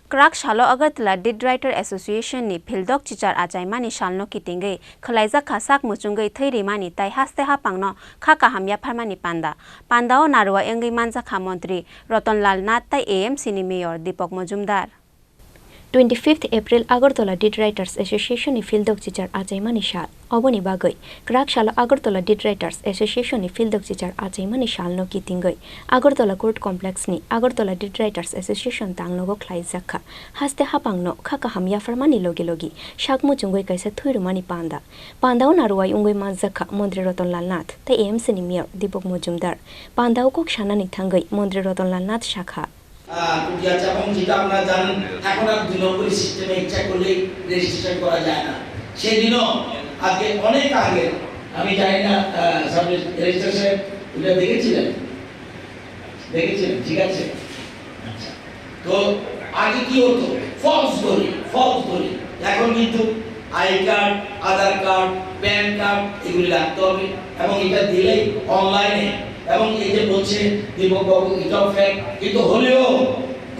Krak Shalo Agartala Did Writer Association ni Phildok Chichar Achaimani Salno Kitingwi Khlaijakha sak muchungwi theirimani tai haste hapangno khaka hamya pharmani pandao narwa engui manjakha montri Ratanlal Nath tai AMC ni mayor Deepak Majumdar 25th April Agartala Did Writers Association ni Phildok Chichar Achaimani Shal Oboni Bagoi Krak Shalo Agartala Did Writers Association ni Phildok Chichar Achaimani Salno Kitingwi Agartala Court Complex ni Agartala Did Writers Association tangnogo Khlaijakha haste hapangno khaka hamya farmani logi shakmu chungoi kaisa thuirumani pandao naruai ungoi manjakha Mondri Ratanlal Nath tai AMC ni mayor Deepak Majumdar pandao kok shanani thangai Mondri Ratanlal Nath shakha Kutia চাপং যেটা আপনারা জানেন এখন আর 2 নম্বরের সিস্টেমে ইচ্ছা করলে registration করা যায় না সেদিনও আগে অনেক আগে আমি জানি না সব রেজিস্ট্রেশন এটা দেখেছিলেন ঠিক আছে আচ্ছা তো আগে কি হতো ফলস ধরি এখন কিন্তু I card Aadhaar card pan card এগুলি লাগতে হবে এবং এটা দিলেই অনলাইনে এবং এই যে বলছে দীপক বাবু এটাও ফ্যাক্ট কিন্তু হলেও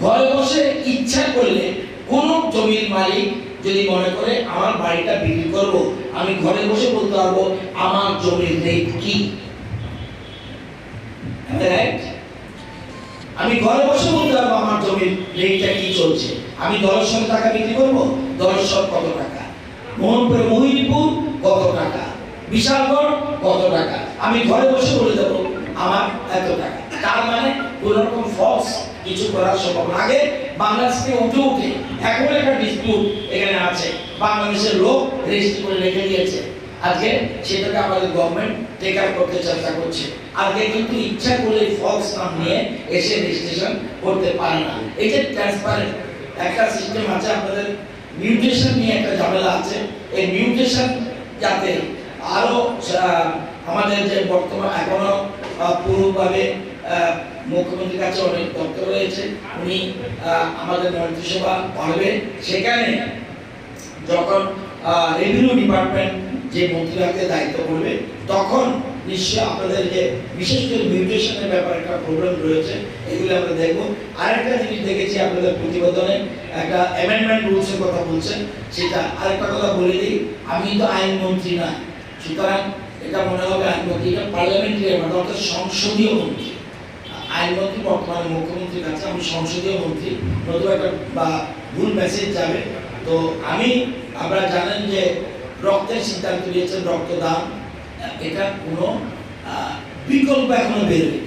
ঘরে বসে ইচ্ছা করলে কোন জমির মালিক যদি মনে করে আমার বাড়িটা বিক্রি করব আমি ঘরে বসে বলতে পারবো আমার জমির রেট কি রাইট আমি ঘরে বসে বলতে পারবো আমার জমির রেটটা কি চলছে আমি দলের সঙ্গে টাকা বিক্রি করব দলের সঙ্গে কত টাকা মোহনপুর মহিপুর কত টাকা বিশালগড় কত টাকা আমি ঘরে বসে বলে দেবো আমার এত টাকা তার মানে কোন রকম ফলস কিছু করার সম্ভব না আগে বাংলাদেশে উঠে এখন একটা ডিসপিউট এখানে আছে বাংলাদেশের লোক রেজিস্ট্রি করে রেখে দিয়েছে আজকে সেটাকে আমাদের গভর্নমেন্ট টেক আপ করতে চেষ্টা করছে আজকে কিন্তু ইচ্ছা করলে ফলস নাম নিয়ে এসে রেজিস্ট্রেশন করতে পারে না এই যে ট্রান্সপারেন্ট একটা সিস্টেম আছে আপনাদের মিউটেশন নিয়ে একটা ঝামেলা আছে এই মিউটেশন যাতে আরো আমাদের যে বর্তমান এখনো পুরোভাবে মুখ্যমন্ত্রীর কাছে অনেক দপ্তর রয়েছে উনি আমাদের মন্ত্রিসভা পারবে সেখানে যখন রেভিনিউ ডিপার্টমেন্ট যে মন্ত্রীকে দায়িত্ব করবে তখন নিশ্চয়ই আপনাদের যে বিশেষ করে মিউটেশনের ব্যাপারে একটা প্রবলেম রয়েছে এগুলো আমরা দেখব আরেকটা জিনিস দেখেছি আপনাদের প্রতিবেদনে একটা অ্যামেন্ডমেন্ট রুলসের কথা বলছেন সেটা আরেকটা কথা বলে দিই আমি তো আইন মন্ত্রী না সুতরাং এটা মনে হবে আইনমন্ত্রী এটা পার্লামেন্টারি অর্থাৎ সংসদীয় মন্ত্রী আইনমন্ত্রী বর্তমানে মুখ্যমন্ত্রীর কাছে আমি সংসদীয় মন্ত্রী নতুন একটা বা ভুল মেসেজ যাবে তো আমি আপনারা জানেন যে রক্তের সিদ্ধান্ত নিয়েছেন রক্তদান এটা কোনো বিকল্প এখনো বেরোয়নি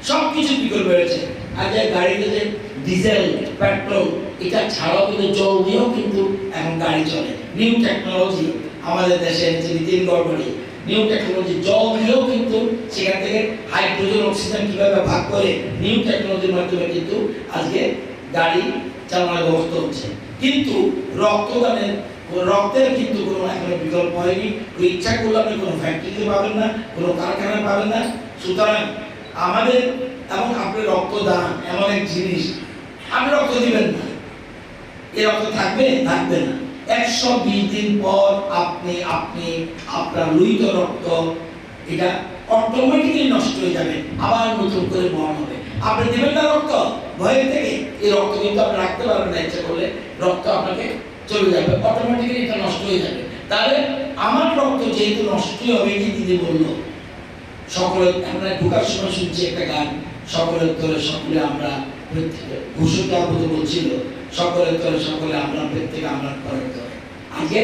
সবকিছু বিকল্প বেরোচ্ছে আগে গাড়িতে যে ডিজেল পেট্রোল এটা ছাড়াও কিন্তু জল দিয়েও কিন্তু এখন গাড়ি চলে নিউ টেকনোলজি আমাদের দেশে এনেছে নীতিন গড়করি নিউ টেকনোলজি জল দিয়েও কিন্তু সেখান থেকে হাইড্রোজেন অক্সিজেন কিভাবে ভাগ করে নিউ টেকনোলজির মাধ্যমে কিন্তু আজকে গাড়ি চালানোর ব্যবস্থা হচ্ছে কিন্তু রক্তের কিন্তু কোনো এখনো বিকল্প হয়নি ইচ্ছা করলে আপনি কোনো ফ্যাক্টরিতে পাবেন না কোনো কারখানায় পাবেন না সুতরাং আমাদের এবং আপনি রক্তদান এমন এক জিনিস আপনি রক্ত দিবেন না এই রক্ত থাকবে না 120 দিন পর আপনি আপনার লুইত রক্ত এটা অটোমেটিক্যালি নষ্ট হয়ে যাবে আবার নতুন করে বর্ণ হবে আপনি দিবেন না রক্ত ভয়ের থেকে এই রক্ত কিন্তু আপনি রাখতে পারবেন না ইচ্ছা করলে রক্ত আপনাকে চলে যাবে অটোমেটিক্যালি এটা নষ্ট হয়ে যাবে তাহলে আমার রক্ত যেহেতু নষ্ট হবে কি দিদি বললো সকলে আমরা ঢোকার সময় শুনছি একটা গান সকলের তরে সকলে আমরা ঘোষণা বলছিল সকলের তরে সকলে আমরা প্রত্যেকে আমরা করার তরে আজকে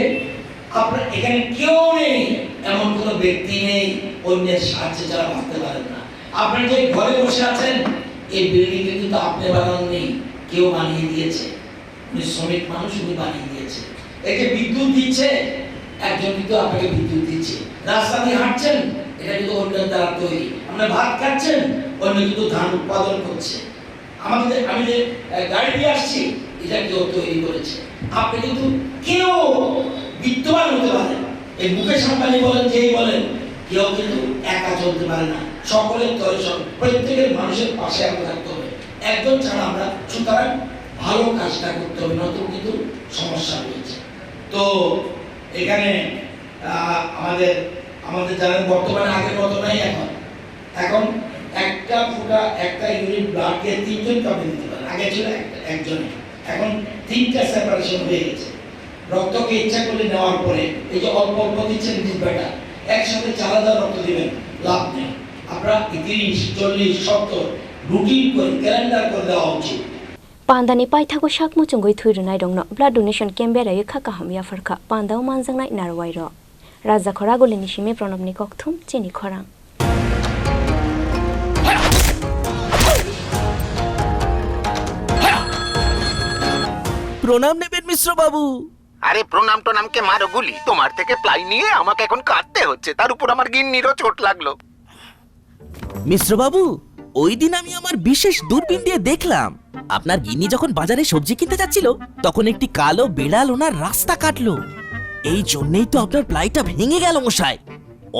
আপনার এখানে কেউ নেই এমন কোনো ব্যক্তি নেই অন্যের সাহায্যে যারা বাঁচতে পারেন না আপনি যে ঘরে বসে আছেন এই বিল্ডিং এ কিন্তু আপনি বানাননি কেউ বানিয়ে দিয়েছে উনি শ্রমিক মানুষ উনি বানিয়ে দিয়েছে একে বিদ্যুৎ দিচ্ছে একজন কিন্তু আপনাকে বিদ্যুৎ দিচ্ছে রাস্তা দিয়ে হাঁটছেন এটা কিন্তু অন্যের দ্বারা তৈরি আপনার ভাত খাচ্ছেন অন্য কিন্তু ধান উৎপাদন করছে আমাদের আমি যে গাড়ি দিয়ে আসছি এটা কেউ তৈরি করেছে আপনি কিন্তু কেউ বিদ্যমান হতে পারেন এই মুকেশ আম্বানি বলেন যেই বলেন কেউ কিন্তু একা চলতে পারে না সকলের তরে প্রত্যেকের মানুষের পাশে আমরা থাকতে হবে একজন ছাড়া আমরা সুতরাং ভালো কাজটা করতে হবে নতুন কিন্তু সমস্যা রয়েছে তো এখানে আমাদের জানেন বর্তমানে আগের মতো নাই এখন একটা ইউনিট ব্লাড কে 3 জন কাউকে দিতে পারে আগে ছিল একজনে এখন 3টা সেপারেশন হয়ে গেছে। রক্তকে ইচ্ছা করলে নেওয়ার পরে এই যে অল্প অল্প দিচ্ছেন ডিব্বাটা, একসাথে 4000 রক্ত দিবেন, লাভ নেই। আপনারা 30, 40, 70 রুটিন করে ক্যালেন্ডার করে দেওয়া উচিত। Pandani paithago shakmu chungoi thuirunai rongno blood donation kembera yekha kaham ya farkha pandau manjangnai narwai ro raja khoragoli nishime pranobni kokthum chini khorang প্রণাম নেবেন মিশ্র বাবু। আরে প্রণাম টনামকে মারো গুলি, তোমার থেকে প্লাই নিয়ে আমাকে এখন কাটতে হচ্ছে, তার উপর আমার গিন্নিরও চোট লাগলো। মিশ্র বাবু, ওই দিন আমি আমার বিশেষ দূরবীন দিয়ে দেখলাম আপনার গিন্নি যখন বাজারে সবজি কিনতে যাচ্ছিল তখন একটি কালো বিড়াল ওনার রাস্তা কাটলো। এই জন্যই তো আপনার প্লাইটা ভেঙে গেল মশাই।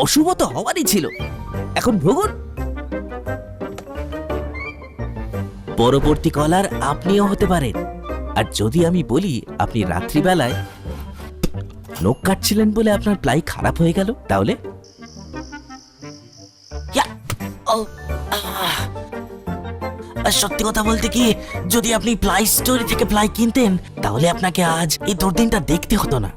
অশুভ তো হওয়ারই ছিল। এখন ভোগুন। পরবর্তী কলার আপনিও হতে পারেন। আর যদি আমি বলি আপনি রাত্রিবেলায় নখ কাটছিলেন বলে আপনার প্লাই খারাপ হয়ে গেল, তাহলে সত্যি কথা বলতে কি, যদি আপনি প্লাই স্টোরি থেকে প্লাই কিনতেন তাহলে আপনাকে আজ এই দুর্দিনটা দেখতে হতো না।